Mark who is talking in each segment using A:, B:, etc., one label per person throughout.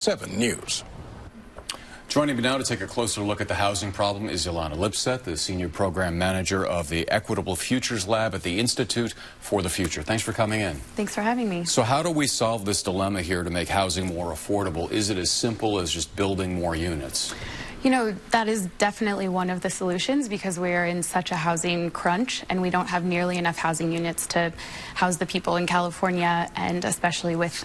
A: 7 News.
B: Joining me now to take a closer look at the housing problem is Ilana Lipset, the Senior Program Manager of the Equitable Futures Lab at the Institute for the Future. Thanks for coming in.
C: Thanks for having me.
B: So how do we solve this dilemma here to make housing more affordable? Is it as simple as just building more units?
C: You know, that is definitely one of the solutions because we're in such a housing crunch and we don't have nearly enough housing units to house the people in California, and especially with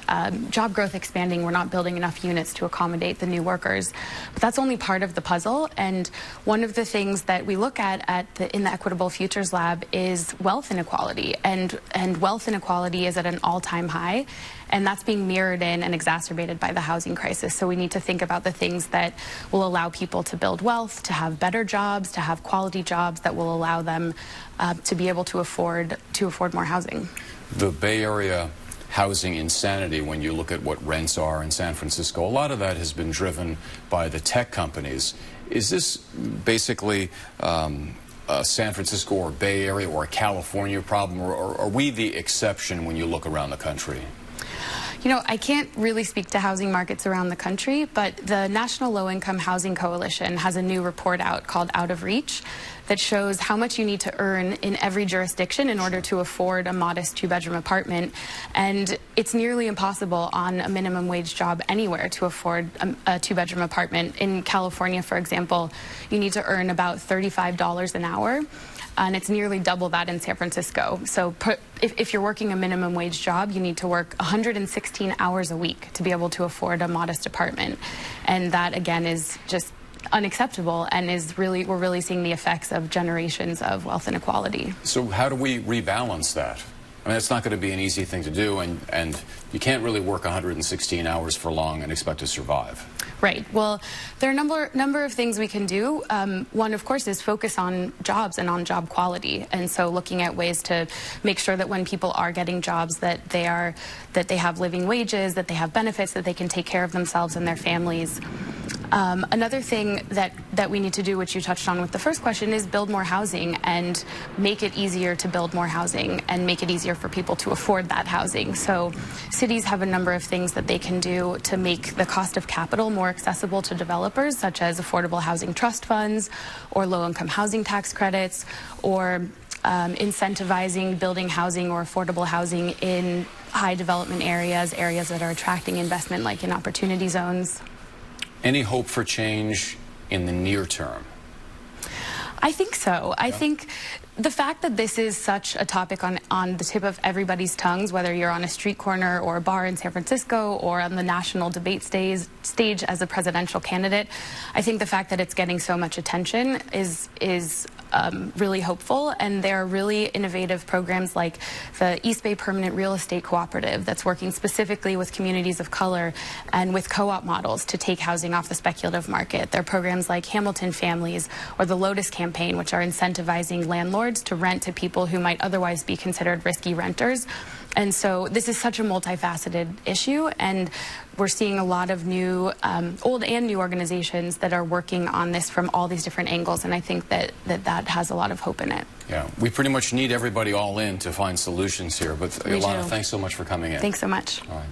C: job growth expanding, we're not building enough units to accommodate the new workers. But that's only part of the puzzle, and one of the things that we look at in the Equitable Futures Lab is wealth inequality, and wealth inequality is at an all-time high. And that's being mirrored in and exacerbated by the housing crisis. So we need to think about the things that will allow people to build wealth, to have better jobs, to have quality jobs that will allow them to be able to afford more housing.
B: The Bay Area housing insanity, when you look at what rents are in San Francisco, a lot of that has been driven by the tech companies. Is this basically a San Francisco or Bay Area or a California problem, or are we the exception when you look around the country?
C: You know, I can't really speak to housing markets around the country, but the National Low-Income Housing Coalition has a new report out called Out of Reach that shows how much you need to earn in every jurisdiction in order to afford a modest two-bedroom apartment. And it's nearly impossible on a minimum wage job anywhere to afford a two-bedroom apartment. In California, for example, you need to earn about $35 an hour. And it's nearly double that in San Francisco. So if you're working a minimum wage job, you need to work 116 hours a week to be able to afford a modest apartment. And that, again, is just unacceptable and we're really seeing the effects of generations of wealth inequality.
B: So how do we rebalance that? I mean, it's not going to be an easy thing to do, and you can't really work 116 hours for long and expect to survive.
C: Right. Well, there are a number of things we can do. One, of course, is focus on jobs and on job quality. And so looking at ways to make sure that when people are getting jobs that they have living wages, that they have benefits, that they can take care of themselves and their families. Another thing that we need to do, which you touched on with the first question, is build more housing and make it easier to build more housing and make it easier for people to afford that housing. So cities have a number of things that they can do to make the cost of capital more accessible to developers, such as affordable housing trust funds or low-income housing tax credits, or incentivizing building housing or affordable housing in high development areas that are attracting investment, like in opportunity zones.
B: Any hope for change in the near term?
C: I think so. I think the fact that this is such a topic on the tip of everybody's tongues, whether you're on a street corner or a bar in San Francisco or on the national debate stage as a presidential candidate, I think the fact that it's getting so much attention is really hopeful. And there are really innovative programs like the East Bay Permanent Real Estate Cooperative that's working specifically with communities of color and with co-op models to take housing off the speculative market. There are programs like Hamilton Families or the Lotus Campaign, which are incentivizing landlords to rent to people who might otherwise be considered risky renters. And so this is such a multifaceted issue, and we're seeing a lot of new, old and new organizations that are working on this from all these different angles, and I think that has a lot of hope in it.
B: Yeah, we pretty much need everybody all in to find solutions here, but Ilana, thanks so much for coming in.
C: Thanks so much.
B: All right.